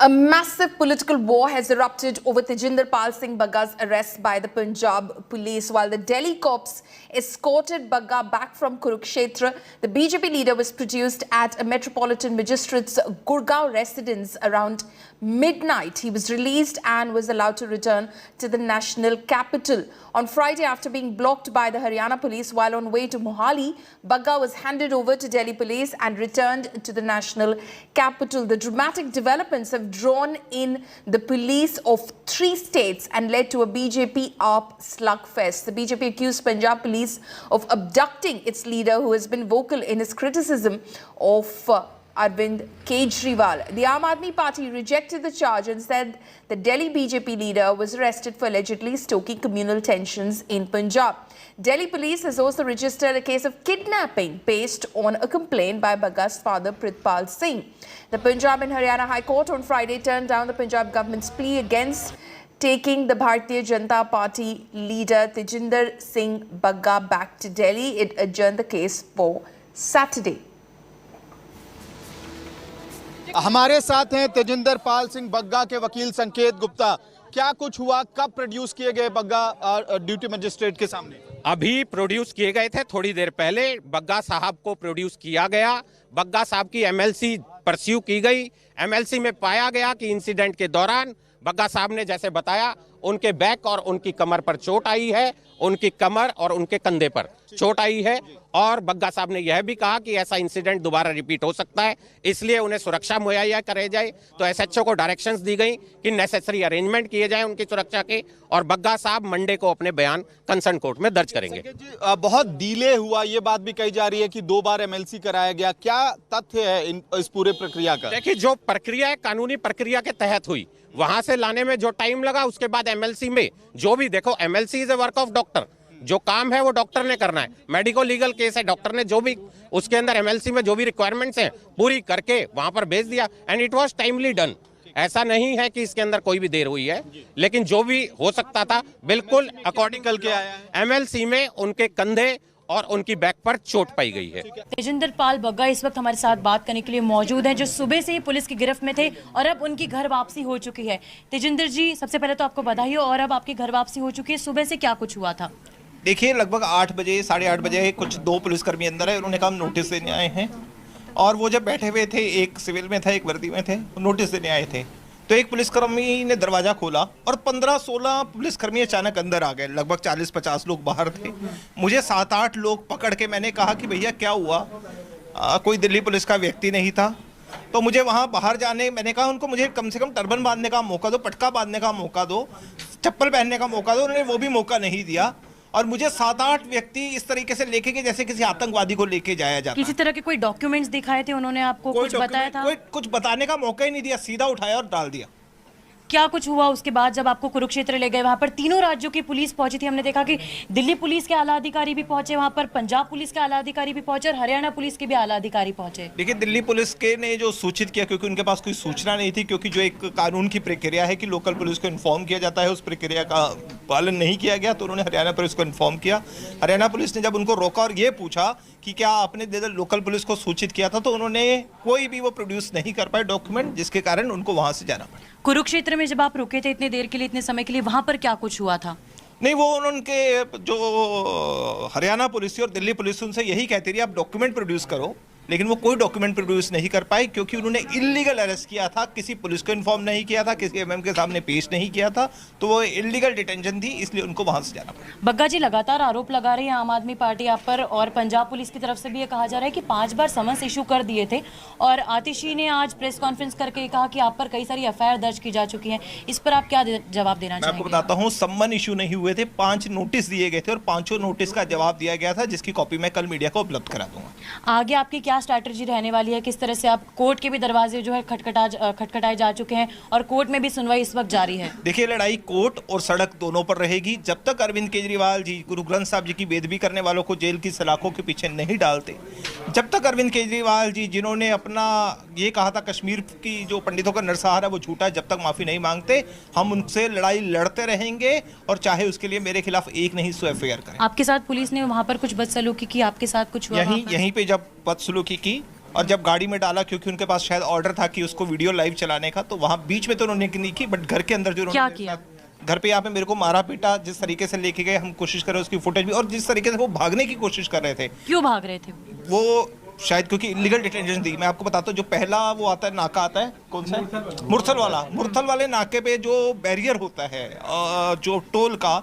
A massive political war has erupted over Tajinder Bagga's arrest by the Punjab police. While the Delhi cops escorted Bagga back from Kurukshetra, the BJP leader was produced at a Metropolitan Magistrate's Gurgaon residence around midnight. He was released and was allowed to return to the national capital. On Friday, after being blocked by the Haryana police while on way to Mohali, Bagga was handed over to Delhi police and returned to the national capital. The dramatic developments have drawn in the police of 3 states and led to a BJP AAP slugfest. The BJP accused Punjab police of abducting its leader, who has been vocal in his criticism of Arvind Kejriwal. The Aam Aadmi Party rejected the charge and said the Delhi BJP leader was arrested for allegedly stoking communal tensions in Punjab. Delhi police has also registered a case of kidnapping based on a complaint by Bagga's father Pritpal Singh. The Punjab and Haryana High Court on Friday turned down the Punjab government's plea against taking the Bharatiya Janata Party leader Tajinder Singh Bagga back to Delhi. It adjourned the case for Saturday. हमारे साथ हैं तेजिंदर पाल सिंह बग्गा के वकील संकेत गुप्ता। क्या कुछ हुआ, कब प्रोड्यूस किए गए बग्गा ड्यूटी मजिस्ट्रेट के सामने? अभी प्रोड्यूस किए गए थे, थोड़ी देर पहले बग्गा साहब को प्रोड्यूस किया गया। बग्गा साहब की एमएलसी परस्यू की गई। एमएलसी में पाया गया कि इंसिडेंट के दौरान बग्गा साहब ने जैसे बताया उनके बैक और उनकी कमर पर चोट आई है, उनकी कमर और उनके कंधे पर चोट आई है। और बग्गा साहब ने यह भी कहा कि ऐसा इंसिडेंट दोबारा रिपीट हो सकता है, इसलिए उन्हें सुरक्षा मुहैया कराई जाए। तो एसएचओ को डायरेक्शंस दी गई कि नेसेसरी अरेंजमेंट किए जाएं उनकी सुरक्षा के, और बग्गा साहब मंडे को अपने बयान कंसर्न कोर्ट में दर्ज करेंगे। बहुत डिले हुआ, ये बात भी कही जा रही है कि 2 बार एमएलसी कराया गया। क्या तथ्य है इस पूरे प्रक्रिया का? देखिए, जो प्रक्रिया है कानूनी प्रक्रिया के तहत हुई, वहां से लाने में जो टाइम लगा, उसके बाद एमएलसी में जो भी, देखो MLC is a work of doctor, जो काम है वो डॉक्टर ने करना है। मेडिको लीगल केस है, डॉक्टर ने जो भी उसके अंदर एमएलसी में जो भी रिक्वायरमेंट्स हैं पूरी करके वहां पर भेज दिया and it was timely done. ऐसा नहीं है कि इसके अंदर कोई भी देर हुई है, लेकिन जो भी हो सकता था बिल्कुल अकॉर्डिंग करके आया है। एमएलसी में उनके कंधे और उनकी बैक पर चोट पाई गई है। तेजिंदर पाल बग्गा इस वक्त हमारे साथ बात करने के लिए मौजूद हैं, जो सुबह से ही पुलिस की गिरफ्त में थे और अब उनकी घर वापसी हो चुकी है। तेजिंदर जी, सबसे पहले तो आपको बधाई हो, और अब आपकी घर वापसी हो चुकी है। सुबह से क्या कुछ हुआ था? देखिए, लगभग 8 बजे 8:30 बजे कुछ 2 पुलिसकर्मी अंदर है, उन्होंने कहा हम नोटिस देने आए हैं। और वो जब बैठे हुए थे, एक सिविल में था एक वर्दी में थे, नोटिस देने आए थे, तो एक पुलिसकर्मी ने दरवाज़ा खोला और 15-16 पुलिसकर्मी अचानक अंदर आ गए। लगभग 40-50 लोग बाहर थे। मुझे 7-8 लोग पकड़ के, मैंने कहा कि भैया क्या हुआ? कोई दिल्ली पुलिस का व्यक्ति नहीं था। तो मुझे वहाँ बाहर जाने, मैंने कहा उनको मुझे कम से कम टर्बन बांधने का मौका दो, पटका बांधने का मौका दो, चप्पल पहनने का मौका दो। उन्होंने वो भी मौका नहीं दिया और मुझे 7-8 व्यक्ति इस तरीके से लेके गए जैसे किसी आतंकवादी को लेके जाया जाता। किसी तरह के कोई डॉक्यूमेंट्स दिखाए थे उन्होंने आपको? कुछ बताया था? कुछ बताने का मौका ही नहीं दिया, सीधा उठाया और डाल दिया। क्या कुछ हुआ उसके बाद जब आपको कुरुक्षेत्र ले गए? वहां पर तीनों राज्यों की पुलिस पहुंची थी। हमने देखा कि दिल्ली पुलिस के आला अधिकारी भी पहुंचे, वहां पर पंजाब पुलिस के आला अधिकारी भी पहुंचे और हरियाणा पुलिस के भी आला अधिकारी पहुंचे। देखिए, दिल्ली पुलिस के ने जो सूचित किया, क्योंकि उनके पास कोई सूचना नहीं थी, क्योंकि जो एक कानून की प्रक्रिया है कि लोकल पुलिस को इन्फॉर्म किया जाता है, उस प्रक्रिया का पालन नहीं किया गया, तो उन्होंने हरियाणा पुलिस को इन्फॉर्म किया। हरियाणा पुलिस ने जब उनको रोका और ये पूछा कि क्या आपने लोकल पुलिस को सूचित किया था, तो उन्होंने कोई भी वो प्रोड्यूस नहीं कर पाए डॉक्यूमेंट, जिसके कारण उनको वहां से जाना पड़ा। कुरुक्षेत्र में जब आप रुके थे इतने देर के लिए, इतने समय के लिए, वहां पर क्या कुछ हुआ था? नहीं, वो उनके जो हरियाणा पुलिस और दिल्ली पुलिस उनसे यही कहती रही आप डॉक्यूमेंट प्रोड्यूस करो, लेकिन वो कोई डॉक्यूमेंट प्रोड्यूस नहीं कर पाए, क्योंकि उन्होंने इल्लीगल अरेस्ट किया था, किसी पुलिस को इन्फॉर्म नहीं किया था, किसी एमएम के सामने पेश नहीं किया था, तो वो इल्लीगल डिटेंशन थी, इसलिए उनको वहां से जाना पड़ा। बग्गा जी, लगातार आरोप लगा रही है आम आदमी पार्टी आप पर, और पंजाब पुलिस की तरफ से भी ये कहा जा रहा है कि 5 बार समन्स इशू कर दिए थे, और आतिशी ने आज प्रेस कॉन्फ्रेंस करके कहा कि आप पर कई सारी एफआईआर दर्ज की जा चुकी है। इस पर आप क्या जवाब देना चाहेंगे? मैं आपको बताता हूँ, सम्मन इशू नहीं हुए थे, 5 नोटिस दिए गए थे और 5 नोटिस का जवाब दिया गया था, जिसकी कॉपी मैं कल मीडिया को उपलब्ध करा दूंगा। आगे आपकी क्या स्ट्रैटेजी रहने वाली है? किस तरह से आप, कोर्ट के भी दरवाजे जो है खटखटाए जा चुके हैं और कोर्ट में भी सुनवाई इस वक्त जारी है। देखिए, लड़ाई कोर्ट और सड़क दोनों पर रहेगी। जब तक अरविंद केजरीवाल जी गुरु ग्रंथ साहब जी की बेदबी करने वालों को जेल की सलाखों के पीछे नहीं डालते, जब तक अरविंद केजरीवाल जी, जिन्होंने अपना ये कहा था कश्मीर की जो पंडितों का नरसंहार है वो झूठा है, जब तक माफी नहीं मांगते, हम उनसे लड़ाई लड़ते रहेंगे, और चाहे उसके लिए मेरे खिलाफ 1 नहीं 100 एफआईआर करें। आपके साथ पुलिस ने वहां पर कुछ बदसलूकी की, आपके साथ कुछ हुआ? यहीं पे जब बदसलूकी की और जब गाड़ी में डाला, क्योंकि उनके पास शायद ऑर्डर था कि उसको वीडियो लाइव चलाने का, तो वहाँ बीच में तो उन्होंने नहीं की, बट घर के अंदर जो क्या किया? घर पे यहाँ पे मेरे को मारा पीटा, जिस तरीके से लेके गए, हम कोशिश कर रहे उसकी फुटेज भी, और जिस तरीके से वो भागने की कोशिश कर रहे थे। क्यों भाग रहे थे वो शायद क्योंकि इलीगल डिटेंशन थी। मैं आपको बताता हूँ, जो पहला वो आता है नाका आता है, कौन सा है? मुरथल वाले नाके पे जो बैरियर होता है जो टोल का,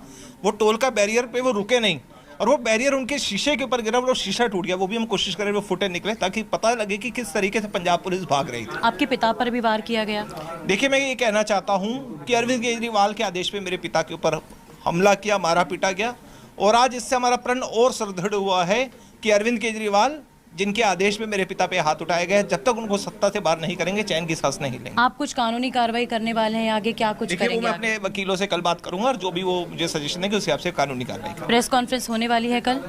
वो टोल का बैरियर पे वो रुके नहीं, और वो बैरियर उनके शीशे के ऊपर गिरा, वो शीशा टूट गया। वो भी हम कोशिश करें वो फुटेज निकले, ताकि पता लगे कि किस तरीके से पंजाब पुलिस भाग रही थी। आपके पिता पर भी वार किया गया? देखिए, मैं ये कहना चाहता हूँ कि अरविंद केजरीवाल के आदेश पे मेरे पिता के ऊपर हमला किया, मारा पीटा गया, और आज इससे हमारा प्रण और सुदृढ़ हुआ है कि अरविंद केजरीवाल, जिनके आदेश में मेरे पिता पे हाथ उठाए गए, जब तक उनको सत्ता से बाहर नहीं करेंगे, चैन की सांस नहीं लेंगे। आप कुछ कानूनी कार्रवाई करने वाले हैं आगे? क्या कुछ करेंगे? मैं अपने वकीलों से कल बात करूंगा, और जो भी वो मुझे सजेशन देंगे उस हिसाब से कानूनी कार्रवाई करूंगा। प्रेस कॉन्फ्रेंस होने वाली है कल,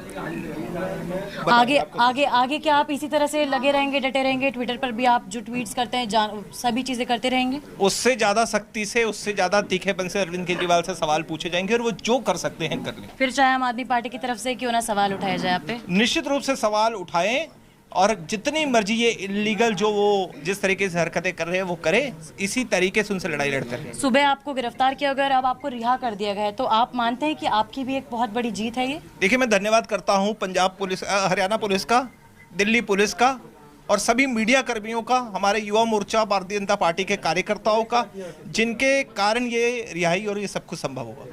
आगे क्या आप इसी तरह से लगे रहेंगे, डटे रहेंगे? ट्विटर पर भी आप जो ट्वीट्स करते हैं, सभी चीजें करते रहेंगे? उससे ज्यादा सख्ती से, उससे ज्यादा तीखेपन से अरविंद केजरीवाल से सवाल पूछे जाएंगे, और वो जो कर सकते हैं कर लें। फिर चाहे आम आदमी पार्टी की तरफ से क्यों ना सवाल उठाया जाए आप पे? निश्चित रूप से सवाल उठाएं, और जितनी मर्जी ये इलीगल जो वो जिस तरीके से हरकतें कर रहे हैं वो करे, इसी तरीके से उनसे लड़ाई लड़ते रहे। सुबह आपको गिरफ्तार किया गया, अब आपको रिहा कर दिया गया है, तो आप मानते हैं कि आपकी भी एक बहुत बड़ी जीत है ये? देखिए, मैं धन्यवाद करता हूँ पंजाब पुलिस, हरियाणा पुलिस का, दिल्ली पुलिस का, और सभी मीडिया कर्मियों का, हमारे युवा मोर्चा, भारतीय जनता पार्टी के कार्यकर्ताओं का, जिनके कारण ये रिहाई और ये सब कुछ संभव हुआ।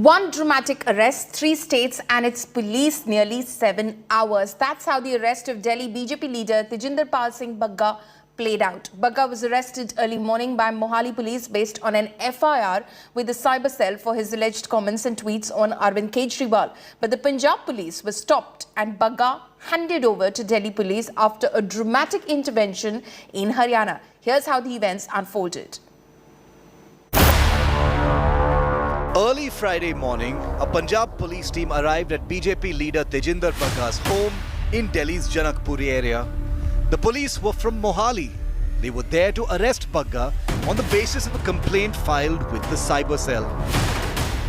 One dramatic arrest, 3 states and its police nearly 7 hours. That's how the arrest of Delhi BJP leader Tajinder Bagga played out. Bagga was arrested early morning by Mohali police based on an FIR with the cyber cell for his alleged comments and tweets on Arvind Kejriwal. But the Punjab police was stopped and Bagga handed over to Delhi police after a dramatic intervention in Haryana. Here's how the events unfolded. Early Friday morning, a Punjab police team arrived at BJP leader Tajinder Bagga's home in Delhi's Janakpuri area. The police were from Mohali. They were there to arrest Bagga on the basis of a complaint filed with the cyber cell.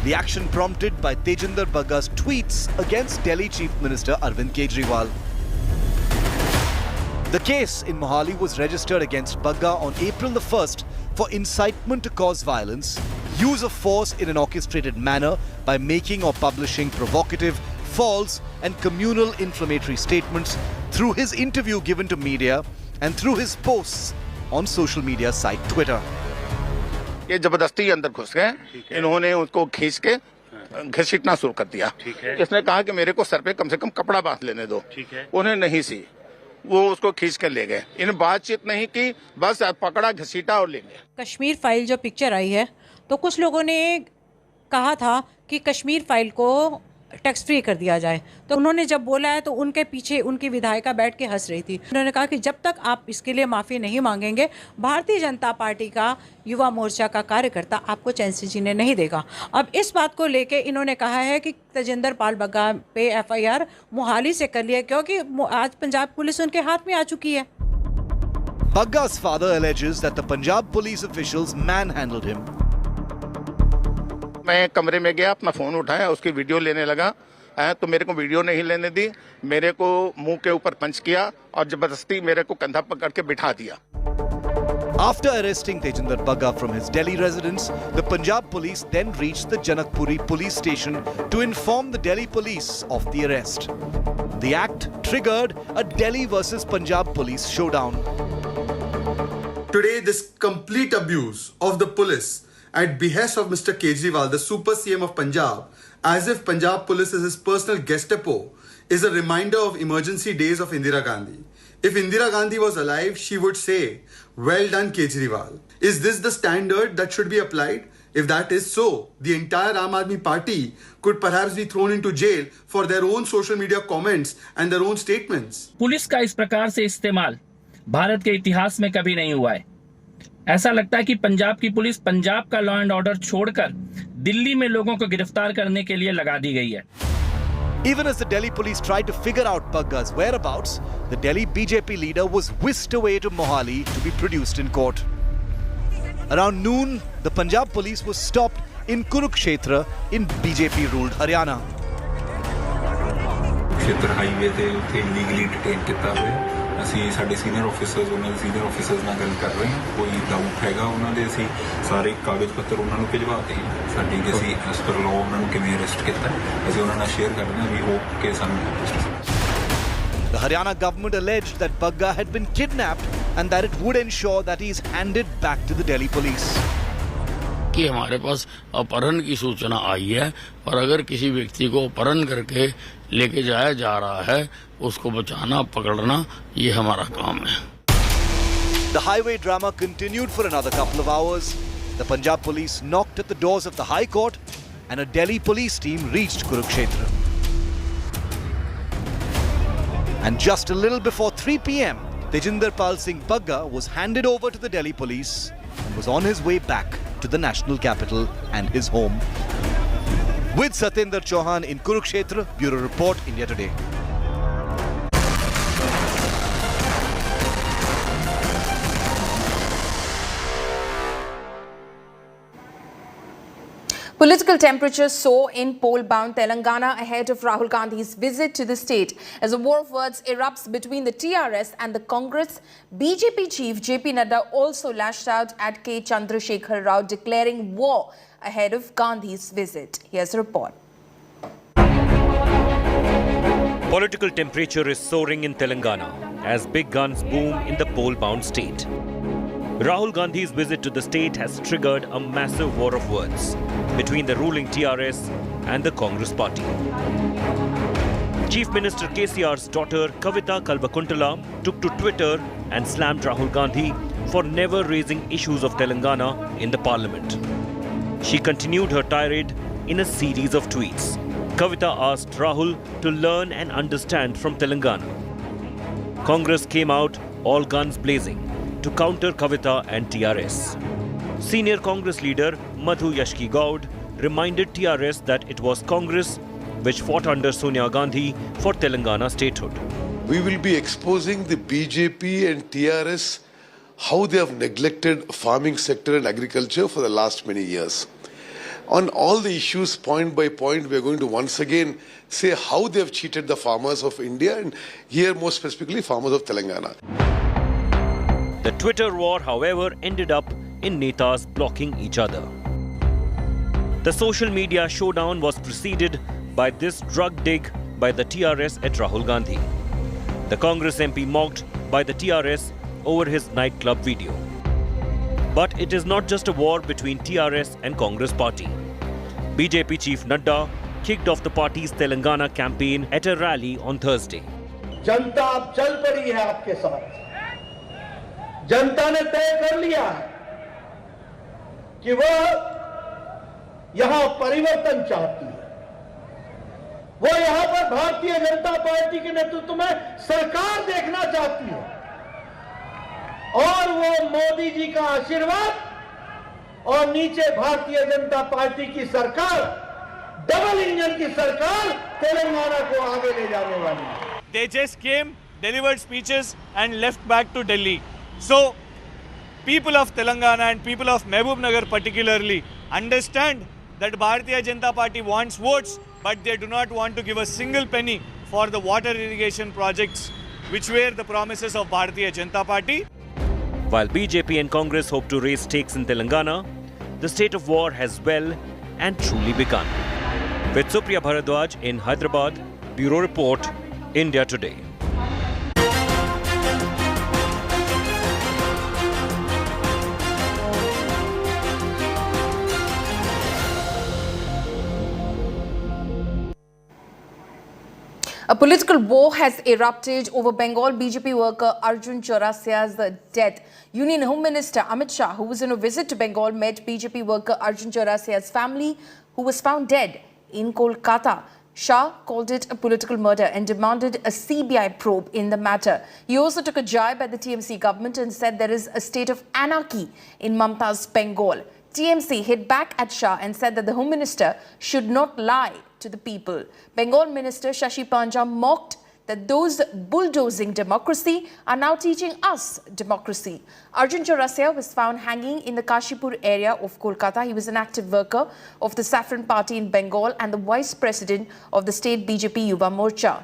The action prompted by Tajinder Bagga's tweets against Delhi Chief Minister Arvind Kejriwal. The case in Mohali was registered against Bagga on April the 1st for incitement to cause violence, use of force in an orchestrated manner by making or publishing provocative, false and communal inflammatory statements through his interview given to media and through his posts on social media site Twitter. ये जबरदस्ती अंदर घुस गए, इन्होंने उसको खींच के घसीटना शुरू कर दिया। इसने कहा कि मेरे को सर पे कम से कम कपड़ा बांध लेने दो, उन्हें नहीं सी, वो उसको खींच कर ले गए। इन बातचीत नहीं की, बस पकड़ा, घसीटा और ले गए। कश्मीर फाइल जो पिक्चर आई है, तो कुछ लोगों ने कहा था कि कश्मीर फाइल को टैक्स फ्री कर दिया जाए, तो उन्होंने जब बोला है तो उनके पीछे उनकी विधायिका बैठ के हंस रही थी। उन्होंने कहा कि जब तक आप इसके लिए माफ़ी नहीं मांगेंगे, भारतीय जनता पार्टी का युवा मोर्चा का कार्यकर्ता आपको चैन से जीने नहीं देगा। अब इस बात को लेके इन्होंने कहा है कि तजिंदर पाल बग्गा पे FIR मोहाली से कर लिया, क्योंकि आज पंजाब पुलिस उनके हाथ में आ चुकी है। Bagga's father alleges that the Punjab police officials manhandled him. मैं कमरे में गया, अपना फोन उठाया, उसकी वीडियो लेने लगा, तो मेरे को वीडियो नहीं लेने दी, मेरे को मुंह के ऊपर पंच किया और जबरदस्ती मेरे को कंधा पकड़ के बिठा दिया। After arresting Tajinder Bagga from his Delhi residence, the Punjab police then reached the Janakpuri police station to inform the Delhi police of the arrest. The act triggered a Delhi versus Punjab police showdown. Today, this complete abuse of the police at behest of Mr. Kejriwal, the super CM of Punjab, as if Punjab police is his personal Gestapo, is a reminder of emergency days of Indira Gandhi. If Indira Gandhi was alive, she would say, "Well done, Kejriwal." Is this the standard that should be applied? If that is so, the entire Aam Aadmi party could perhaps be thrown into jail for their own social media comments and their own statements. Police का इस प्रकार से इस्तेमाल भारत के इतिहास में कभी नहीं हुआ है। ऐसा लगता है कि पंजाब की पुलिस पंजाब का लॉ एंड ऑर्डर छोड़कर दिल्ली में लोगों को गिरफ्तार करने के लिए लगा दी गई है। Even as the Delhi police tried to figure out Bagga's whereabouts, the Delhi BJP leader was whisked away to Mohali to be produced in court. Around noon, the Punjab police was stopped in Kurukshetra in BJP-ruled Haryana. Kurukshetra highway ਤੇ ਉੱਥੇ illegally detain ਕੀਤਾ ਹੋਇਆ। ਅਸੀਂ ਸਾਡੇ senior officers ਉਹਨਾਂ ਦੇ senior officers ਨਾਲ ਗੱਲ ਕਰ ਰਹੇ ਹਾਂ। ਕੋਈ ਡਾਊਟ ਹੈਗਾ ਉਹਨਾਂ ਦੇ ਅਸੀਂ ਸਾਰੇ ਕਾਗਜ਼ ਪੱਤਰ ਉਹਨਾਂ ਨੂੰ ਭਿਜਵਾਤੇ ਸਾਡੀ ਕਿ ਅਸੀਂ ਐਸ ਪਰ ਲਾਅ ਉਹਨਾਂ ਨੂੰ ਕਿਵੇਂ ਅਰੈਸਟ ਕੀਤਾ ਅਸੀਂ ਉਹਨਾਂ ਨਾਲ ਸ਼ੇਅਰ ਕਰਦੇ ਹਾਂ। ਵੀ ਹੋਪ ਕਿ ਸਾਨੂੰ The Haryana government alleged that Bagga had been kidnapped and that it would ensure that he is handed back to the Delhi police. कि हमारे पास अपहरण की सूचना आई है और अगर किसी व्यक्ति को अपहरण करके लेके जाया जा रहा है उसको बचाना पकड़ना ये हमारा काम है। The highway drama continued for another couple of hours. The Punjab police knocked at the doors of the High Court and a Delhi police team reached Kurukshetra. And just a little before 3 p.m, Tajinder Bagga was handed over to the Delhi police and was on his way back to the national capital and his home. With Satyendra Chauhan in Kurukshetra, Bureau Report, India Today. Political temperatures soar in poll-bound Telangana ahead of Rahul Gandhi's visit to the state. As a war of words erupts between the TRS and the Congress, BJP chief JP Nadda also lashed out at K. Chandrasekhar Rao, declaring war ahead of Gandhi's visit. Here's a report. Political temperature is soaring in Telangana as big guns boom in the poll-bound state. Rahul Gandhi's visit to the state has triggered a massive war of words between the ruling TRS and the Congress party. Chief Minister KCR's daughter Kavita Kalvakuntala took to Twitter and slammed Rahul Gandhi for never raising issues of Telangana in the parliament. She continued her tirade in a series of tweets. Kavita asked Rahul to learn and understand from Telangana. Congress came out all guns blazing to counter Kavita and TRS. Senior Congress leader Madhu Yashki Gaud reminded TRS that it was Congress which fought under Sonia Gandhi for Telangana statehood. We will be exposing the BJP and TRS how they have neglected farming sector and agriculture for the last many years. On all the issues, point by point, we are going to once again say how they have cheated the farmers of India and here more specifically farmers of Telangana. The Twitter war, however, ended up in netas blocking each other. The social media showdown was preceded by this drug dig by the TRS at Rahul Gandhi. The Congress MP mocked by the TRS over his nightclub video. But it is not just a war between TRS and Congress party. BJP chief Nadda kicked off the party's Telangana campaign at a rally on Thursday. जनता अब चल पड़ी है आपके साथ। जनता ने तय कर लिया है कि वह यहां परिवर्तन चाहती है। वो यहां पर भारतीय जनता पार्टी के नेतृत्व में सरकार देखना चाहती है और वो मोदी जी का आशीर्वाद और नीचे भारतीय जनता पार्टी की सरकार, डबल इंजन की सरकार तेलंगाना को आगे ले जाने वाली है। They just came, delivered speeches and left back to Delhi. So, people of Telangana and people of Mehboob Nagar particularly understand that Bharatiya Janata Party wants votes, but they do not want to give a single penny for the water irrigation projects, which were the promises of Bharatiya Janata Party. While BJP and Congress hope to raise stakes in Telangana, the state of war has well and truly begun. With Supriya Bharadwaj in Hyderabad, Bureau Report, India Today. A political war has erupted over Bengal BJP worker Arjun Chaurasia's death. Union Home Minister Amit Shah, who was on a visit to Bengal, met BJP worker Arjun Chaurasia's family, who was found dead in Kolkata. Shah called it a political murder and demanded a CBI probe in the matter. He also took a jibe at the TMC government and said there is a state of anarchy in Mamta's Bengal. TMC hit back at Shah and said that the Home Minister should not lie to the people. Bengal Minister Shashi Panja mocked that those bulldozing democracy are now teaching us democracy. Arjun Chaurasia was found hanging in the Kashipur area of Kolkata. He was an active worker of the Saffron Party in Bengal and the Vice President of the state BJP Yuva Morcha.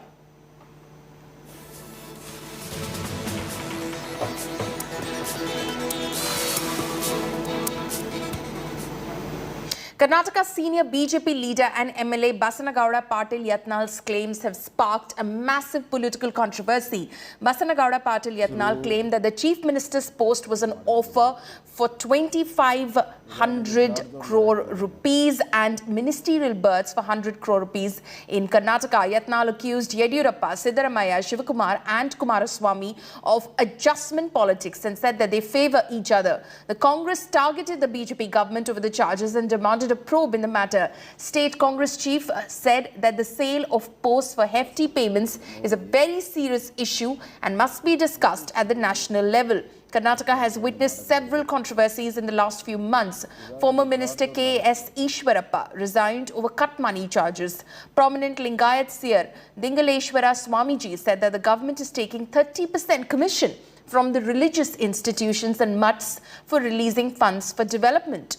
Karnataka senior BJP leader and MLA Basanagowda Patil Yatnal's claims have sparked a massive political controversy. Basanagowda Patil Yatnal claimed that the chief minister's post was an offer for 2,500 crore rupees and ministerial berths for 100 crore rupees in Karnataka. Yatnal accused Yediyurappa, Siddaramaiah, Shivakumar and Kumaraswamy of adjustment politics and said that they favour each other. The Congress targeted the BJP government over the charges and demanded a probe in the matter. State Congress chief said that the sale of posts for hefty payments is a very serious issue and must be discussed at the national level. Karnataka has witnessed several controversies in the last few months. Former Minister K.S. Ishwarappa resigned over cut money charges. Prominent Lingayat seer Dingaleshwara Swamiji said that the government is taking 30% commission from the religious institutions and mutts for releasing funds for development.